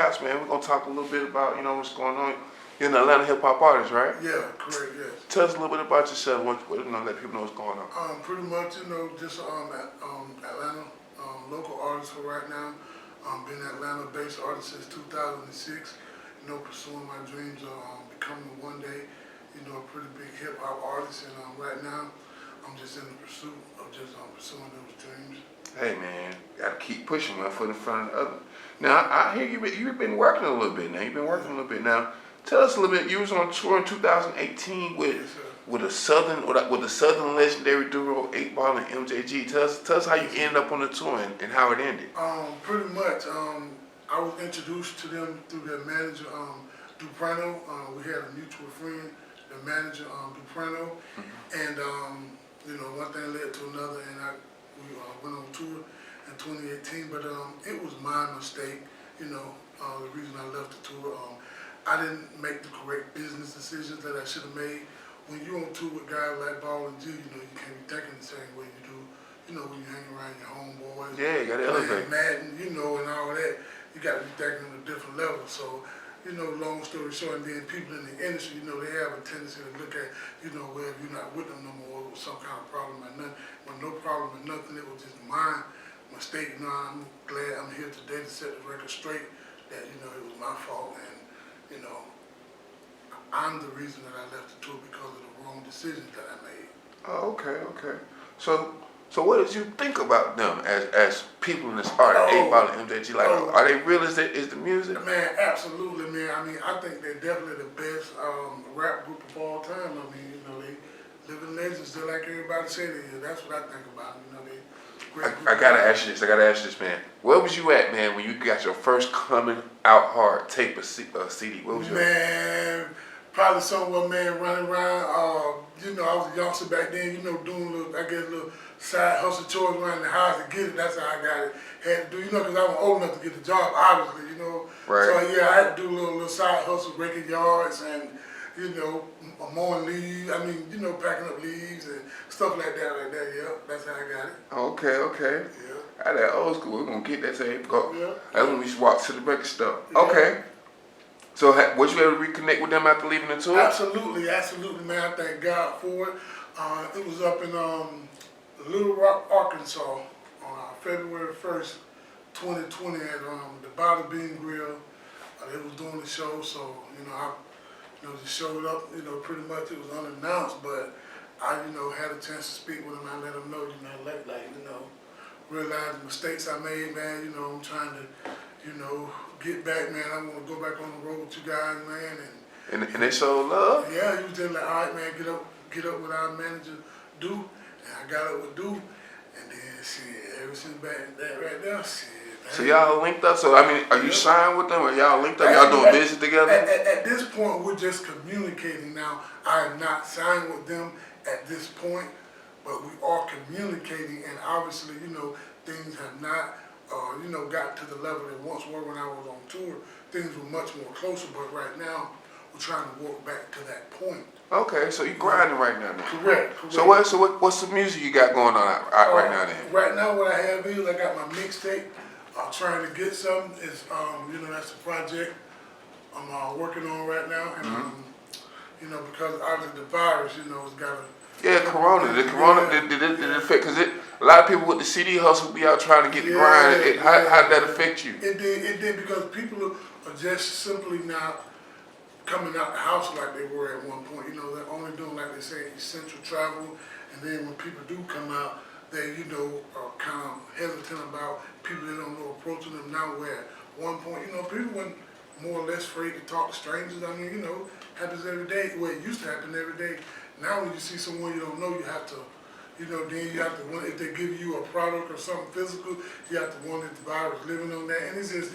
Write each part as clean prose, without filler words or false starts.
house, man. We're gonna talk a little bit about what's going on. You're an Atlanta hip hop artist, right? Yeah, correct. Yes. Tell us a little bit about yourself. Let people know what's going on. Pretty much, just Atlanta local artist for right now. Been an Atlanta-based artist since 2006. Pursuing my dreams of becoming one day, a pretty big hip hop artist. And right now, I'm just in the pursuit of just pursuing those dreams. Hey man, gotta keep pushing one foot in front of the other. Now I hear you've been working a little bit now. You've been working a little bit now. Tell us a little bit. You was on tour in 2018 with the Southern legendary duo 8 Ball and MJG. Tell us how you ended up on the tour and how it ended. Pretty much. I was introduced to them through their manager, Duprano. We had a mutual friend, the manager, Duprano, and one thing led to another, and we went on tour in 2018. But it was my mistake. The reason I left the tour. I didn't make the correct business decisions that I should have made. When you're on tour with guys like Ball and G, you can't be thinking the same way you do. When you hang around your homeboys, yeah, you got to elevate. Madden, and all that, you got to be thinking on a different level. So, long story short, and then people in the industry, they have a tendency to look at, well, if you're not with them no more, it was some kind of problem or nothing. Well, no problem or nothing, it was just my mistake. I'm glad I'm here today to set the record straight that, it was my fault. And I'm the reason that I left the tour because of the wrong decisions that I made. Oh, okay. So what did you think about them as people in this art, 8 Ball and MJG? Like, are they real as the music? Man, absolutely, man. I think they're definitely the best rap group of all time. They living legends, just like everybody said they is. That's what I think about them. I gotta ask you this, man. Where was you at, man, when you got your first coming out hard tape or CD? Where was you at? Man, probably somewhere, man, running around. I was a youngster back then, doing little side hustle chores around the house to get it. That's how I got it. Had to do, because I was old enough to get the job, obviously, Right. So, yeah, I had to do a little side hustle, breaking yards and, mowing leaves. Packing up leaves and stuff like that, yeah. That's how I got it. Okay. Yeah. That old school. We're going to get that tape. Yeah. That's when we walked to the record store. Yeah. Okay. So was you able to reconnect with them after leaving the tour? Absolutely, man. I thank God for it. It was up in Little Rock, Arkansas on February 1st, 2020 at the Bottle Bean Grill. They was doing the show, so, I just showed up, pretty much it was unannounced, but I, had a chance to speak with them. I let them know, realize the mistakes I made, man. I'm trying to, get back, man. I want to go back on the road with you guys, man. And they showed love? Yeah, he was just like, all right, man, get up with our manager, Do. And I got up with Do. And then, ever since back that right there, So y'all linked up? So, are you signed with them or y'all linked up? Y'all doing business together? At this point, we're just communicating now. I am not signed with them at this point, but we are communicating, and obviously, things have not, got to the level they once were when I was on tour. Things were much more closer, but right now, we're trying to walk back to that point. Okay, so you grinding right now. Correct. So what's the music you got going on out right now then? Right now, what I have is I got my mixtape. I'm trying to get something. It's that's the project I'm working on right now, and because obviously the virus, it's got to. Yeah, Corona. Did it affect? Because a lot of people with the CD hustle be out trying to get the grind. How did that affect you? It did because people are just simply not coming out the house like they were at one point. They're only doing, like they say, essential travel, and then when people do come out, they are kind of hesitant about people they don't know approaching them. Now where at one point, people weren't more or less afraid to talk to strangers. Happens every day. Well, it used to happen every day. Now when you see someone you don't know, you have to, then you have to wonder if they give you a product or something physical, you have to wonder if the virus living on that. And it's just,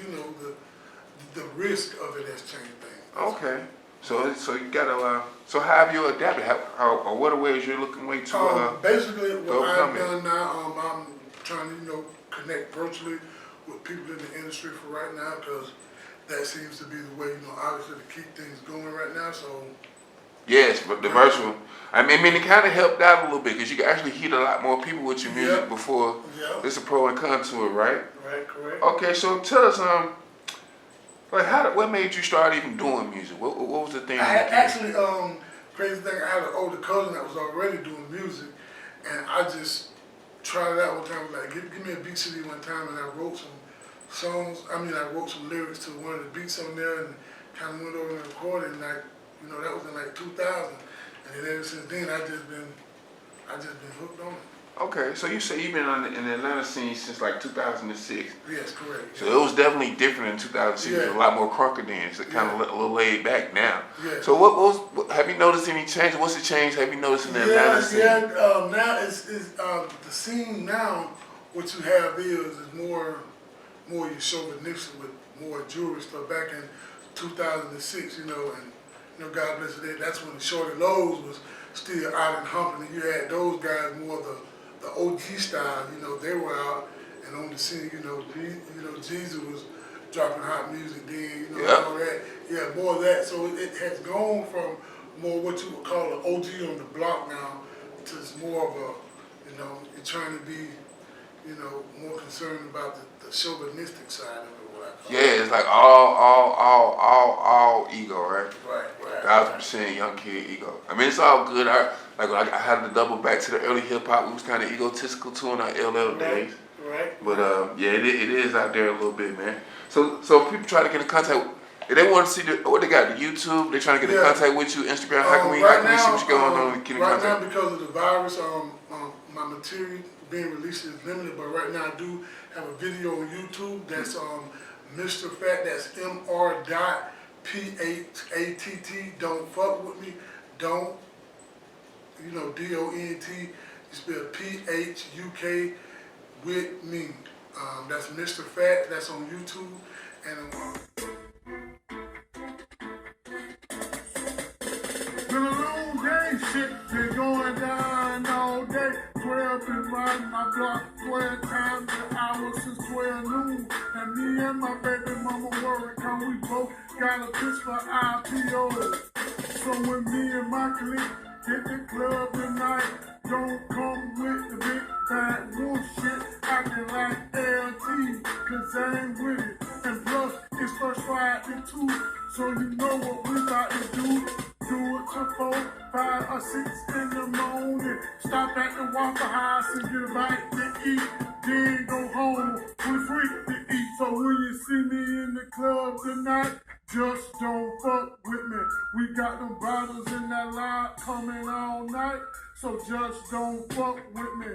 the risk of it has changed things. Okay. So you gotta. So how have you adapted? Or what are ways you're looking to? Basically, what I've done now, I'm trying to connect virtually with people in the industry for right now, because that seems to be the way obviously to keep things going right now. So. Yes, but the virtual. It kind of helped out a little bit because you can actually hit a lot more people with your music before. It's a pro and con to it, right? Right, correct. Okay, so tell us, Like, what made you start even doing music? What was the thing? I had actually, crazy thing, I had an older cousin that was already doing music, and I just tried it out one time. Like, give me a beat CD one time, and I wrote some songs. I wrote some lyrics to one of the beats on there, and kind of went over and recorded. And like, that was in like 2000, and then ever since then, I just been hooked on it. Okay, so you say you've been in the Atlanta scene since like 2006. Yes, correct. So it was definitely different in 2006. Yeah. It was a lot more crunker then. It's kind of a little laid back now. Yeah. So what have you noticed any change? What's the change have you noticed in the Atlanta scene? Now it's the scene now. What you have is more your chauvinistic with more jewelry stuff. Back in 2006, and God bless it. That's when the Shorty Lows was still out and humping. And you had those guys more the OG style. They were out and on the scene. Jesus was dropping hot music then. All that. Yeah, more of that. So it has gone from more what you would call an OG on the block now to more of a, you're trying to be, more concerned about the chauvinistic side of it. Yeah, it's like all ego, right? Right. 1,000% young kid ego. It's all good. I had to double back to the early hip hop. We was kind of egotistical too in our LL days. Right. But yeah, it is out there a little bit, man. So people try to get in contact. If they want to see what they got, the YouTube. They trying to get in contact with you, Instagram. How can we see what's going on and get in contact? Right now, because of the virus, my material being released is limited. But right now, I do have a video on YouTube. That's Mr. Fat. That's Mr.P.H.A.T.T. Don't fuck with me. Don't. DONT. You spell P-H-U-K with me. That's Mr. Fat. That's on YouTube. And been a long day, shit been going down all day. 12 been riding my block 12 times an hour since 12 noon. And me and my baby mama worried cause we both got a pitch for IPO. So when me and my clique hit the club tonight, don't come with the big bad wolf shit acting like LT, cause I ain't with it. And plus, it's first Friday too, so you know what we about to do. Do it till 4, 5, or 6 in the morning. Stop at the Waffle House and get a bite to eat. Then go home with free to eat. So when you see me in the club tonight, just don't fuck with me. We got them bottles in that lot coming all night. So just don't fuck with me.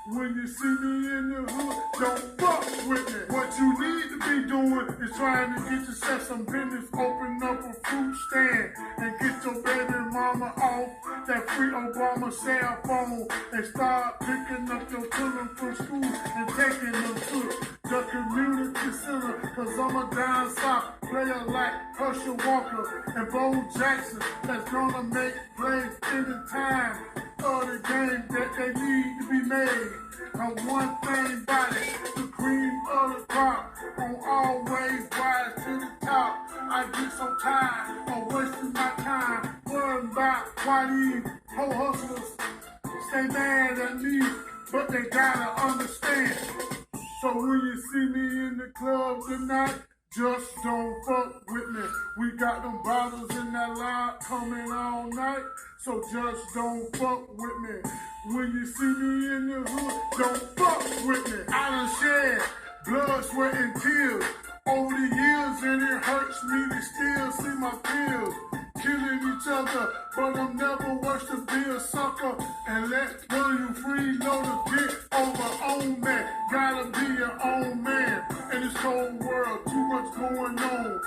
When you see me in the hood, don't fuck with me. What you need to be doing is trying to get yourself some business. Open up a fruit stand and get your baby mama off that free Obama cell phone and start picking up your children from school and taking them to the community center. Cause I'm a down south player like Herschel Walker and Bo Jackson that's gonna make plays anytime of the game that they need to be made. And one thing about it, the cream of the crop, gon' always rise to the top. I get so tired of wasting my time worrying about why these hoe hustlers stay mad at me, but they gotta understand. So when you see me in the club tonight, just don't fuck with me. We got them bottles in that lot coming all night, so just don't fuck with me. When you see me in the hood, don't fuck with me. I done shed blood, sweat, and tears over the years, and it hurts me to still see my peers killing each other, but I'm never worse to be a sucker and let one of you free know to get over on man. Gotta be your own man in this cold world, too much going on.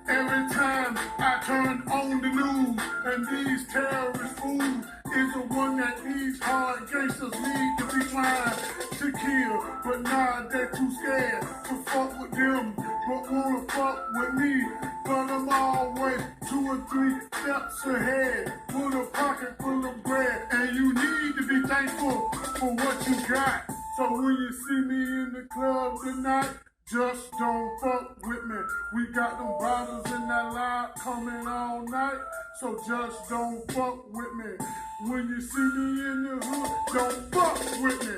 Every time I turn on the news, and these terrorist fools is the one that these hard gangsters need to be trying to kill. But nah, they're too scared to fuck with them, but wanna fuck with me. But I'm always 2 or 3 steps ahead, with a pocket full of bread. And you need to be thankful for what you got. So when you see me in the club tonight, just don't fuck with me. We got them bottles in that lot coming all night, so just don't fuck with me. When you see me in the hood, don't fuck with me.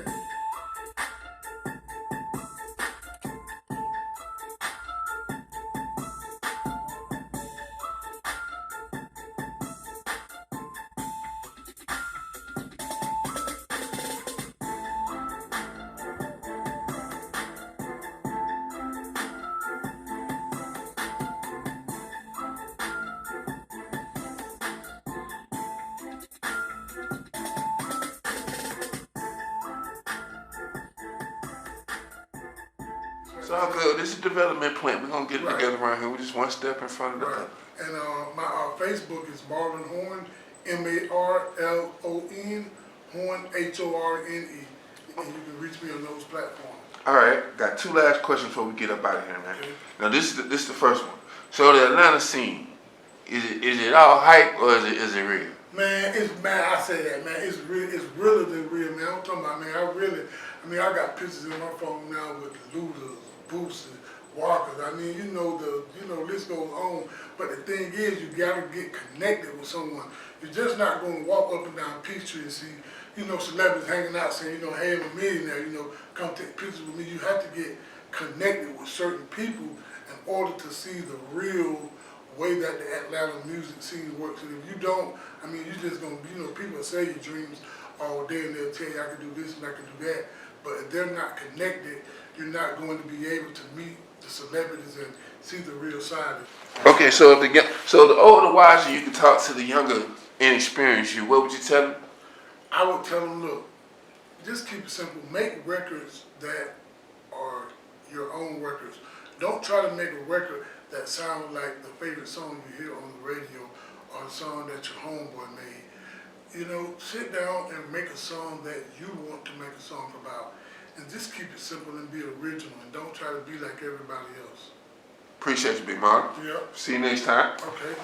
It's all good. This is a development plan. We're gonna get it Right. together around here. We're just one step in front of the Right. other. And my Facebook is Marlon Horn, Marlon, Horn, Horne. And you can reach me on those platforms. All right, got two last questions before we get up out of here, man. Okay. Now this is the first one. So the Atlanta scene, is it all hype or is it real? Man, I say that, man. It's really the real, man. I'm talking about, man. I got pictures in my phone now with the Ludas, Boots, and Walkers. I mean, list goes on. But the thing is, you gotta get connected with someone. You're just not gonna walk up and down Peachtree and see, celebrities hanging out saying, hey, I'm a millionaire, come take pictures with me. You have to get connected with certain people in order to see the real way that the Atlanta music scene works. And if you don't, you're just gonna, people say your dreams all day and they'll tell you I can do this and I can do that. But if they're not connected, you're not going to be able to meet the celebrities and see the real side of it. Okay, so the older, wiser you can talk to the younger, inexperienced you, what would you tell them? I would tell them, look, just keep it simple. Make records that are your own records. Don't try to make a record that sounds like the favorite song you hear on the radio or the song that your homeboy made. Sit down and make a song that you want to make a song about. And just keep it simple and be original and don't try to be like everybody else. Appreciate you, Big Mark. Yep. See you next time. Okay. Yeah.